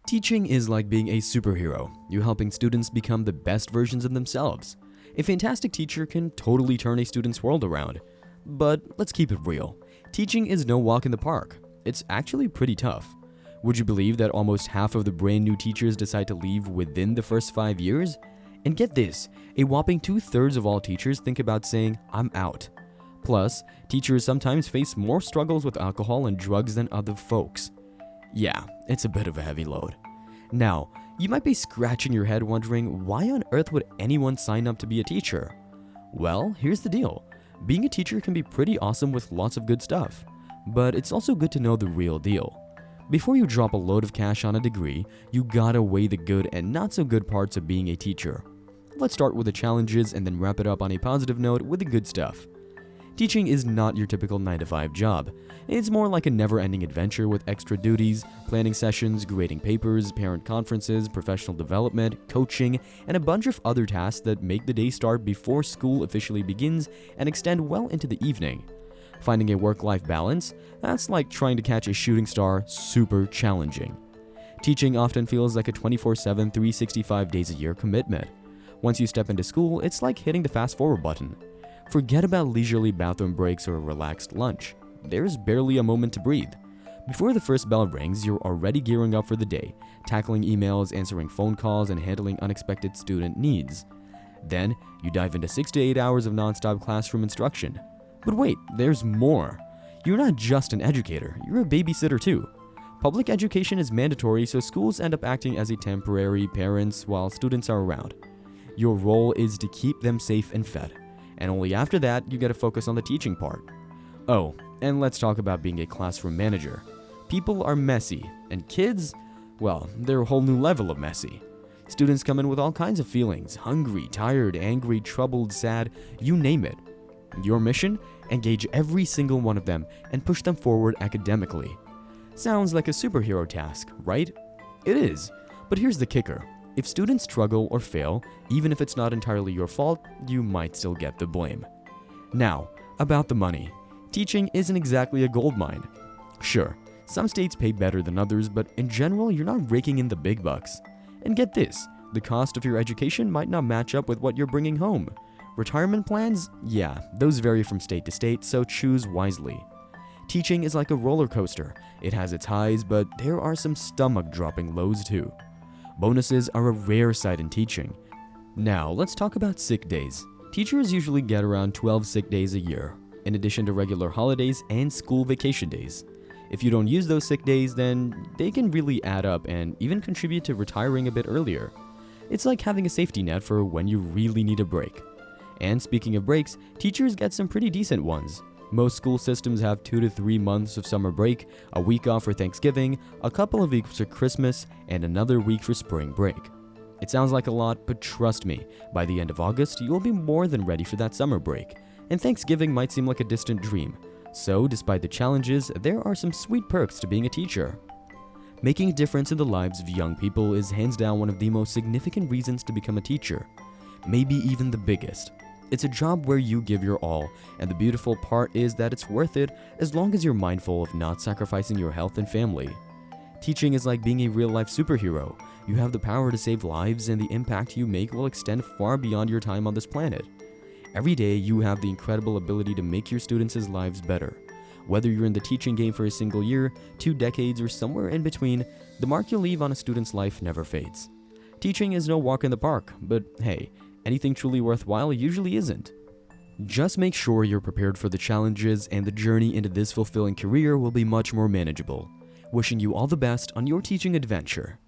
Teaching is like being a superhero. You're helping students become the best versions of themselves. A fantastic teacher can totally turn a student's world around. But let's keep it real. Teaching is no walk in the park. It's actually pretty tough. Would you believe that almost half of the brand new teachers decide to leave within the first 5 years? And get this, a whopping 2/3 of all teachers think about saying, "I'm out." Plus, teachers sometimes face more struggles with alcohol and drugs than other folks. Yeah, it's a bit of a heavy load. Now, you might be scratching your head wondering, why on earth would anyone sign up to be a teacher? Well, here's the deal. Being a teacher can be pretty awesome with lots of good stuff, but it's also good to know the real deal. Before you drop a load of cash on a degree, you gotta weigh the good and not so good parts of being a teacher. Let's start with the challenges and then wrap it up on a positive note with the good stuff. Teaching is not your typical 9-to-5 job. It's more like a never-ending adventure with extra duties, planning sessions, grading papers, parent conferences, professional development, coaching, and a bunch of other tasks that make the day start before school officially begins and extend well into the evening. Finding a work-life balance, that's like trying to catch a shooting star, super challenging. Teaching often feels like a 24/7, 365 days a year commitment. Once you step into school, it's like hitting the fast-forward button. Forget about leisurely bathroom breaks or a relaxed lunch. There's barely a moment to breathe. Before the first bell rings, you're already gearing up for the day, tackling emails, answering phone calls, and handling unexpected student needs. Then, you dive into 6 to 8 hours of non-stop classroom instruction. But wait, there's more. You're not just an educator, you're a babysitter too. Public education is mandatory, so schools end up acting as a temporary parents while students are around. Your role is to keep them safe and fed. And only after that, you get to focus on the teaching part. Oh, and let's talk about being a classroom manager. People are messy, and kids, well, they're a whole new level of messy. Students come in with all kinds of feelings, hungry, tired, angry, troubled, sad, you name it. Your mission? Engage every single one of them and push them forward academically. Sounds like a superhero task, right? It is, but here's the kicker. If students struggle or fail, even if it's not entirely your fault, you might still get the blame. Now, about the money. Teaching isn't exactly a gold mine. Sure, some states pay better than others, but in general, you're not raking in the big bucks. And get this, the cost of your education might not match up with what you're bringing home. Retirement plans? Yeah, those vary from state to state, so choose wisely. Teaching is like a roller coaster. It has its highs, but there are some stomach-dropping lows too. Bonuses are a rare sight in teaching. Now, let's talk about sick days. Teachers usually get around 12 sick days a year, in addition to regular holidays and school vacation days. If you don't use those sick days, then they can really add up and even contribute to retiring a bit earlier. It's like having a safety net for when you really need a break. And speaking of breaks, teachers get some pretty decent ones. Most school systems have 2 to 3 months of summer break, a week off for Thanksgiving, a couple of weeks for Christmas, and another week for spring break. It sounds like a lot, but trust me, by the end of August, you'll be more than ready for that summer break, and Thanksgiving might seem like a distant dream. So, despite the challenges, there are some sweet perks to being a teacher. Making a difference in the lives of young people is hands down one of the most significant reasons to become a teacher, maybe even the biggest. It's a job where you give your all, and the beautiful part is that it's worth it as long as you're mindful of not sacrificing your health and family. Teaching is like being a real-life superhero. You have the power to save lives, and the impact you make will extend far beyond your time on this planet. Every day, you have the incredible ability to make your students' lives better. Whether you're in the teaching game for a single year, 2 decades, or somewhere in between, the mark you leave on a student's life never fades. Teaching is no walk in the park, but hey, anything truly worthwhile usually isn't. Just make sure you're prepared for the challenges, and the journey into this fulfilling career will be much more manageable. Wishing you all the best on your teaching adventure.